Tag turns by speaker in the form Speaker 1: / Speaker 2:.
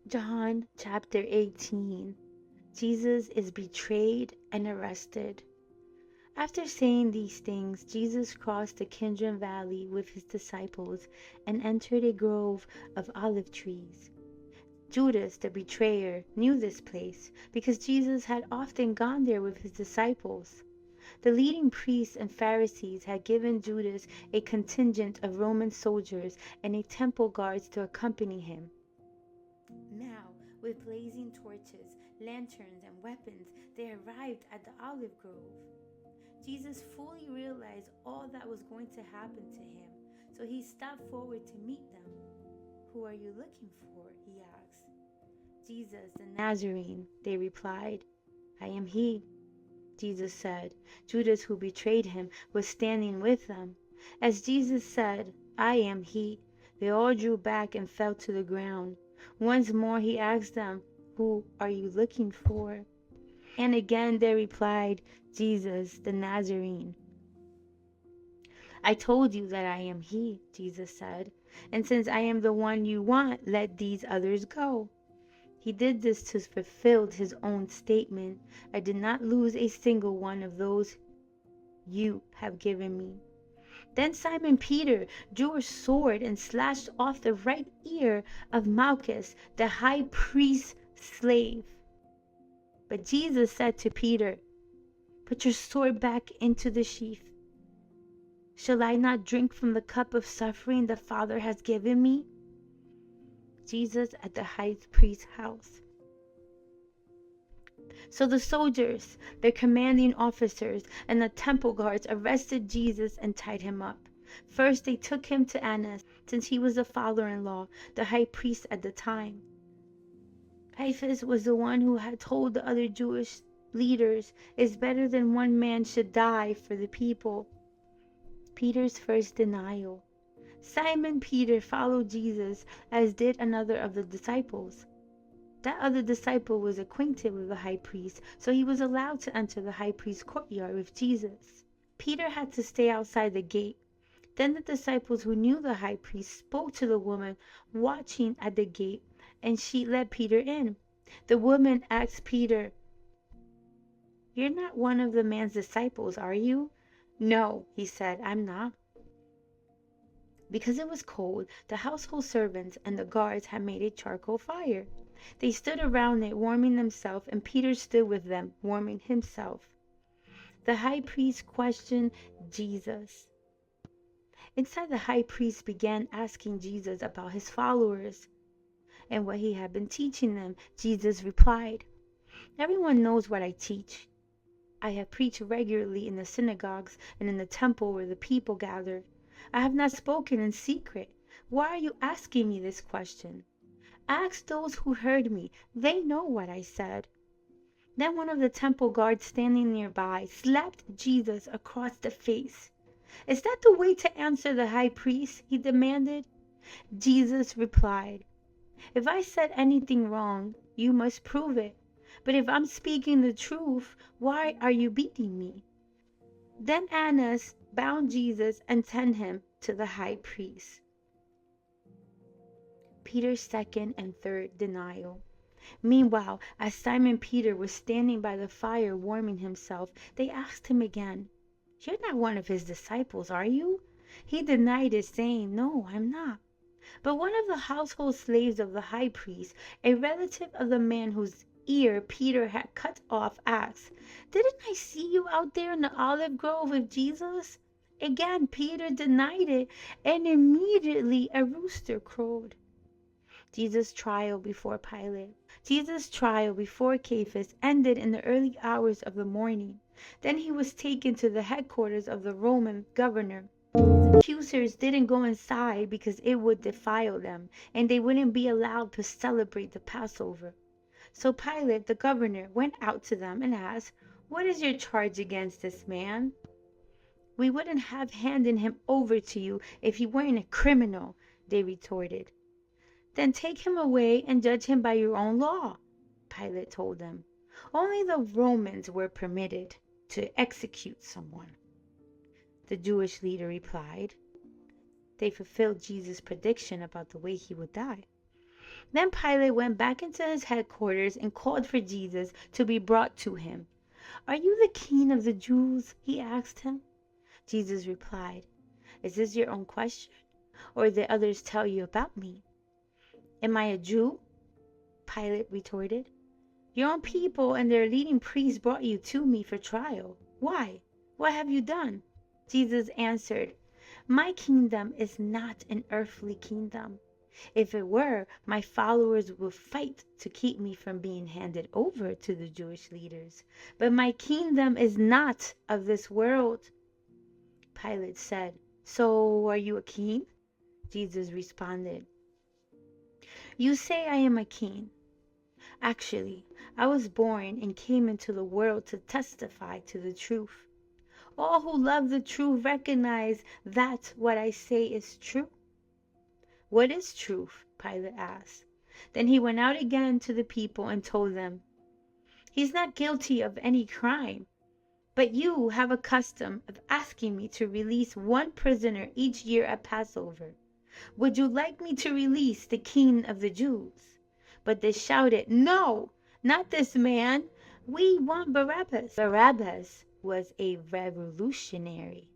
Speaker 1: John chapter 18. Jesus is betrayed and arrested. After saying these things, Jesus crossed the Kidron Valley with his disciples and entered a grove of olive trees. Judas, the betrayer, knew this place because Jesus had often gone there with his disciples. The leading priests and Pharisees had given Judas a contingent of Roman soldiers and a temple guards to accompany him. Now, with blazing torches, lanterns, and weapons, they arrived at the olive grove. Jesus fully realized all that was going to happen to him, so he stepped forward to meet them. "Who are you looking for?" he asked. "Jesus the Nazarene," they replied. "I am he," Jesus said. Judas, who betrayed him, was standing with them. As Jesus said, "I am he," they all drew back and fell to the ground. Once more he asked them, "Who are you looking for?" And again they replied, "Jesus the Nazarene." "I told you that I am he," Jesus said. "And since I am the one you want, let these others go." He did this to fulfill his own statement, "I did not lose a single one of those you have given me." Then Simon Peter drew a sword and slashed off the right ear of Malchus, the high priest's slave. But Jesus said to Peter, "Put your sword back into the sheath. Shall I not drink from the cup of suffering the Father has given me?" Jesus at the high priest's house. So the soldiers, their commanding officers, and the temple guards arrested Jesus and tied him up. First they took him to Annas, since he was the father-in-law, the high priest at the time. Caiaphas was the one who had told the other Jewish leaders, "It's better that one man should die for the people." Peter's first denial. Simon Peter followed Jesus, as did another of the disciples. That other disciple was acquainted with the high priest, so he was allowed to enter the high priest's courtyard with Jesus. Peter had to stay outside the gate. Then the disciples who knew the high priest spoke to the woman watching at the gate, and she let Peter in. The woman asked Peter, "You're not one of the man's disciples, are you?" "No," he said, "I'm not." Because it was cold, the household servants and the guards had made a charcoal fire. They stood around it, warming themselves, and Peter stood with them, warming himself. The high priest questioned Jesus. Inside, the high priest began asking Jesus about his followers and what he had been teaching them. Jesus replied, "Everyone knows what I teach. I have preached regularly in the synagogues and in the temple where the people gather. I have not spoken in secret. Why are you asking me this question? Ask those who heard me. They know what I said." Then one of the temple guards standing nearby slapped Jesus across the face. "Is that the way to answer the high priest?" he demanded. Jesus replied, "If I said anything wrong, you must prove it. But if I'm speaking the truth, why are you beating me?" Then Annas bound Jesus and sent him to the high priest. Peter's second and third denial. Meanwhile, as Simon Peter was standing by the fire warming himself, they asked him again, "You're not one of his disciples, are you?" He denied it, saying, "No, I'm not." But one of the household slaves of the high priest, a relative of the man whose ear Peter had cut off, asked, "Didn't I see you out there in the olive grove with Jesus?" Again Peter denied it, and immediately a rooster crowed. Jesus' trial before Pilate. Jesus' trial before Caiaphas ended in the early hours of the morning. Then he was taken to the headquarters of the Roman governor. His accusers didn't go inside because it would defile them, and they wouldn't be allowed to celebrate the Passover. So Pilate, the governor, went out to them and asked, "What is your charge against this man?" "We wouldn't have handed him over to you if he weren't a criminal," they retorted. "Then take him away and judge him by your own law," Pilate told them. Only the Romans were permitted to execute someone. The Jewish leader replied. They fulfilled Jesus' prediction about the way he would die. Then Pilate went back into his headquarters and called for Jesus to be brought to him. "Are you the king of the Jews?" he asked him. Jesus replied, "Is this your own question, or did others tell you about me?" "Am I a Jew?" Pilate retorted. "Your own people and their leading priests brought you to me for trial. Why? What have you done?" Jesus answered, "My kingdom is not an earthly kingdom. If it were, my followers would fight to keep me from being handed over to the Jewish leaders. But my kingdom is not of this world." Pilate said, "So are you a king?" Jesus responded, "You say I am a king. Actually, I was born and came into the world to testify to the truth. All who love the truth recognize that what I say is true." "What is truth?" Pilate asked. Then he went out again to the people and told them, "He's not guilty of any crime. But you have a custom of asking me to release one prisoner each year at Passover. Would you like me to release the King of the Jews?" But they shouted, "No, not this man. We want Barabbas." Barabbas was a revolutionary.